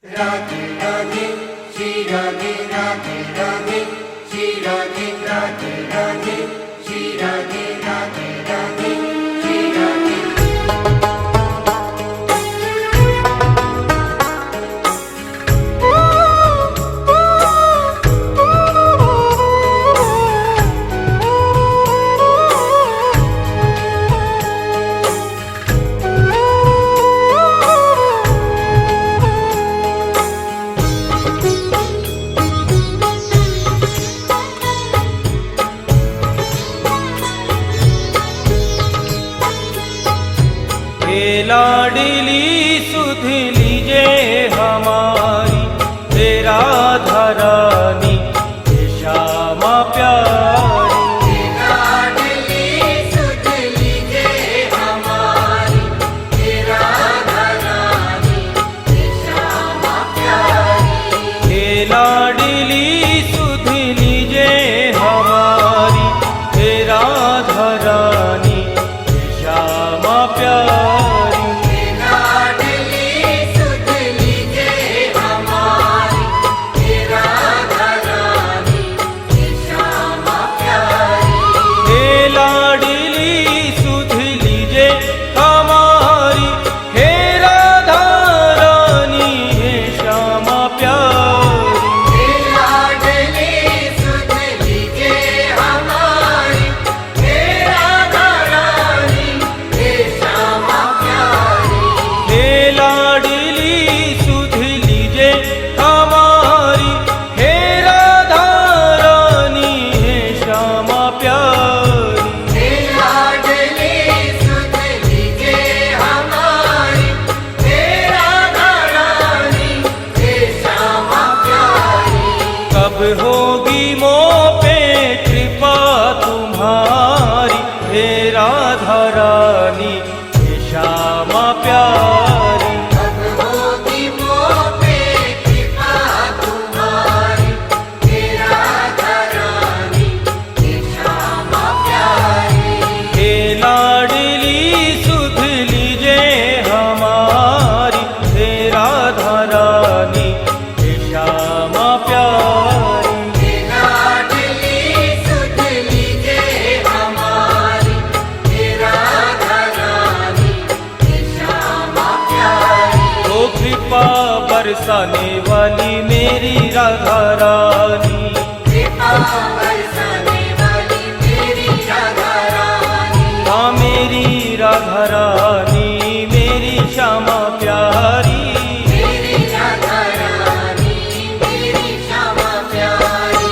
राधे राधे श्री राधे राधे राधे श्री राधे राधे राधे श्री राधे राधे राधे श्री राधे। लाडली सुध लीजे हमारी तेरा धरानी श्यामा प्यारी। लाडली सुध लीजे हमारी तेरा धरानी श्यामा प्यारी। लाडली सुध लीजे हमारी तेरा धरानी श्यामा प्यारी। होगी मोह पे कृपा तुम्हारी हे राधा रानी श्यामा प्यारी। कब होगी मोह पे कृपा तुम्हारी हे राधा रानी श्यामा प्यारी। हे लाडली सुध लीजे हमारी हे राधा रानी श्यामा प्यारी। कृपा बरसाने वाली मेरी राधा रानी, कृपा बरसाने वाली मेरी राधा रानी। हाँ मेरी राधा रानी मेरी श्यामा प्यारी। मेरी राधा रानी मेरी श्यामा प्यारी।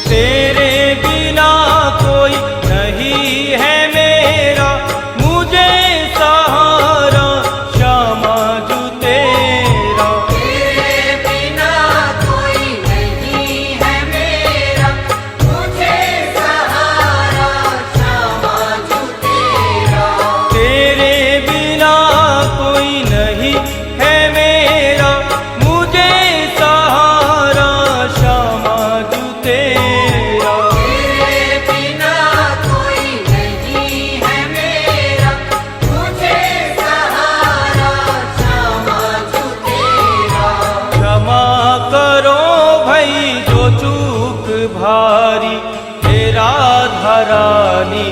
तेरे बिना कोई नहीं है मेरा मुझे सहारा श्यामा जू तेरा। तेरे बिना कोई नहीं है मेरा मुझे सहारा श्यामा जू तेरा। तेरे बिना कोई नहीं है मेरा मुझे सहारा श्यामा जू तेरा। भारी हे राधा रानी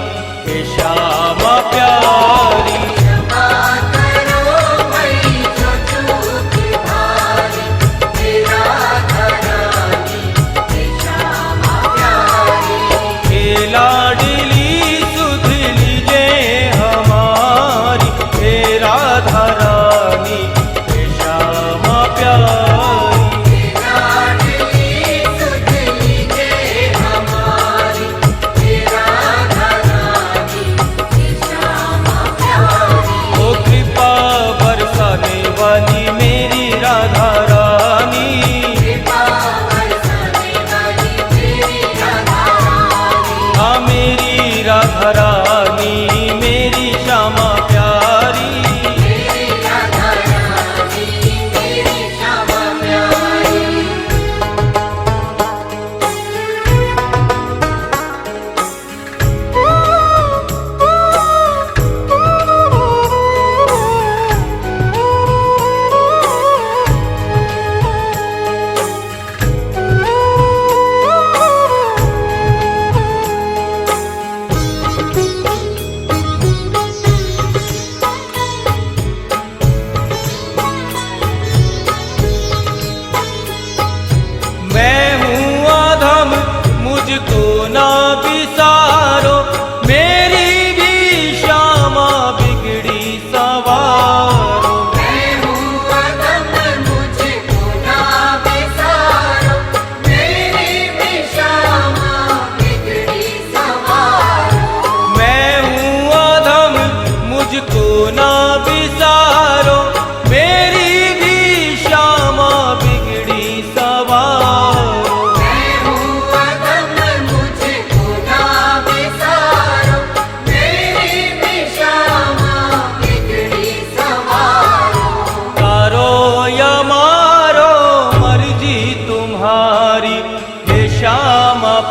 हे श्यामा प्यारी। क्षमा करो भई जो चूक भारी हे राधा रानी हे श्यामा प्यारी। हे लाडली सुध लीजे हमारी हे राधा रानी हे श्यामा प्यारी। लाडली सुध लीजे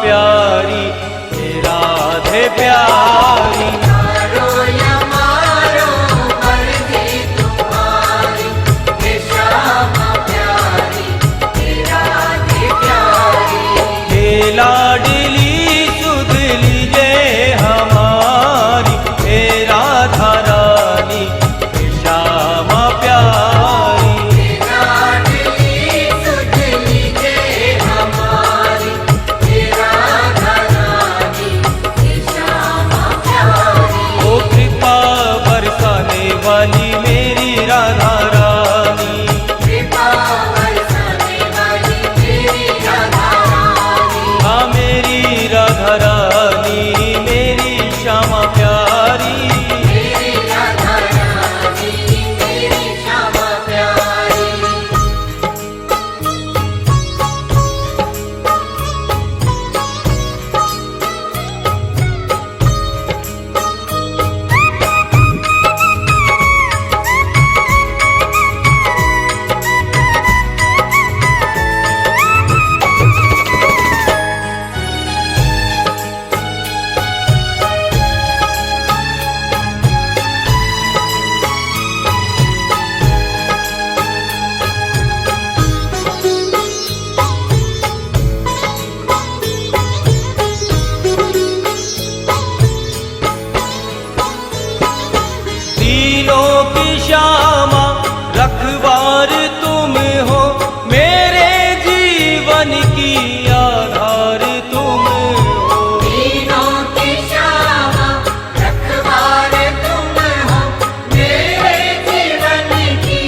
प्यारी हे राधे प्यारी। यारो या मारो मर्जी तुम्हारी, हे श्यामा प्यारी हे राधे प्यारी। हे लाडली सुध लीजे हमारी, हे राधा रानी हे श्यामा प्यारी। हे लाडली सुध लीजे हमारी, हे राधा रानी हे श्यामा प्यारी। ओ कृपा बरसाने वाली मेरी राधा रानी, कृपा बरसाने वाली मेरी राधा रानी। हाँ मेरी राधा रानी मेरी श्यामा प्यारी। मेरी राधा रानी मेरी श्यामा प्यारी। तीनों की श्यामा रखवार तुम हो, मेरे जीवन की आधार तुम हो। तीनों की श्यामा रखवार तुम हो, मेरे जीवन की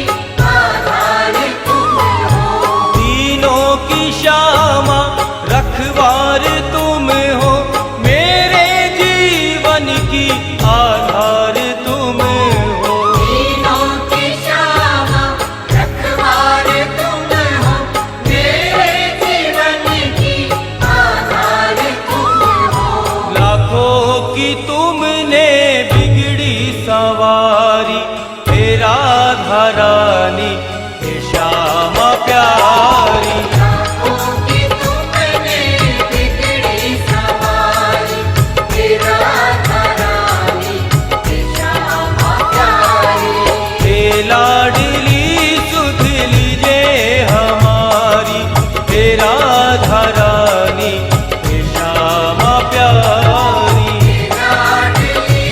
आधार तुम हो। तीनों की श्यामा रखवार तुम हो, मेरे जीवन की आधार तुम हो। तीनों की श्यामा रखवार तुम हो, मेरे जीवन की आधार तुम हो। लाखों की तुमने बिगड़ी सवारी, हे राधा रानी हे श्यामा प्यारी। लाखों की तुमने बिगड़ी सवारी, हे राधा रानी हे श्यामा प्यारी। हे लाडली सुध लीजे हमारी, हे राधा रानी हे श्यामा प्यारी। हे लाडली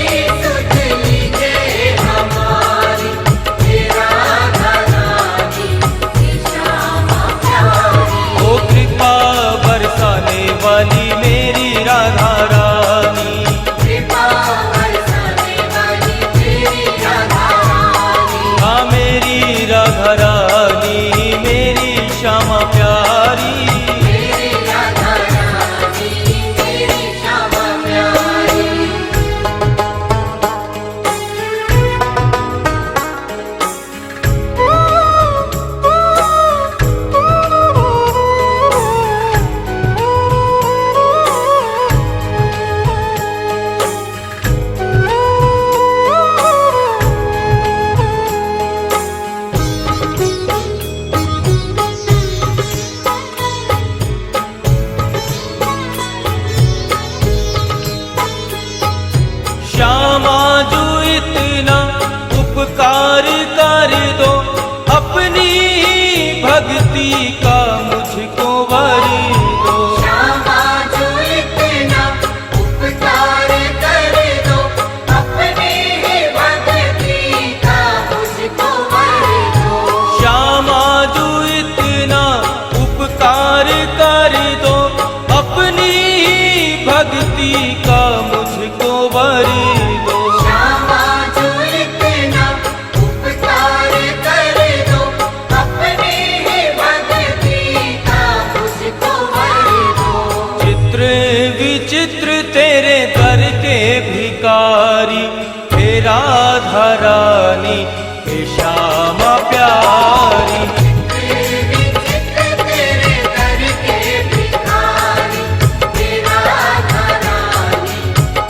सुध लीजे हमारी, हे राधा रानी हे श्यामा प्यारी। ओ कृपा बरसाने वाली मेरी राधा रानी, कृपा बरसाने वाली मेरी राधा रानी। हाँ मेरी राधा रानी मेरी श्यामा प्यारी। मेरी राधा रानी मेरी श्यामा प्यारी। श्यामा जो इतना उपकार कर दो, अपनी भक्ति का मुझको वर दो। श्यामा जो इतना उपकार कर दो, अपनी ही भक्ति का मुझको वर दो। श्यामा जो इतना उपकार कर दो, अपनी भक्ति का मुझको वर दो। श्यामा जो इतना उपकार कर दो, अपनी ही भक्ति का मुझको वर दो। चित्र विचित्र तेरे दर के भिकारी, हे राधा रानी हे श्यामा प्यारी। विचित्र तेरे दर के भिखारी, हे राधा रानी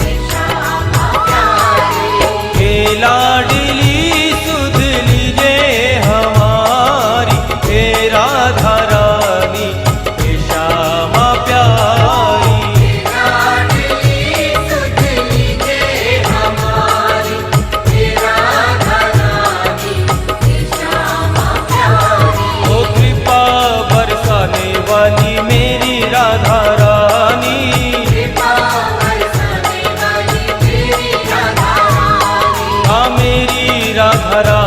हे श्यामा राधा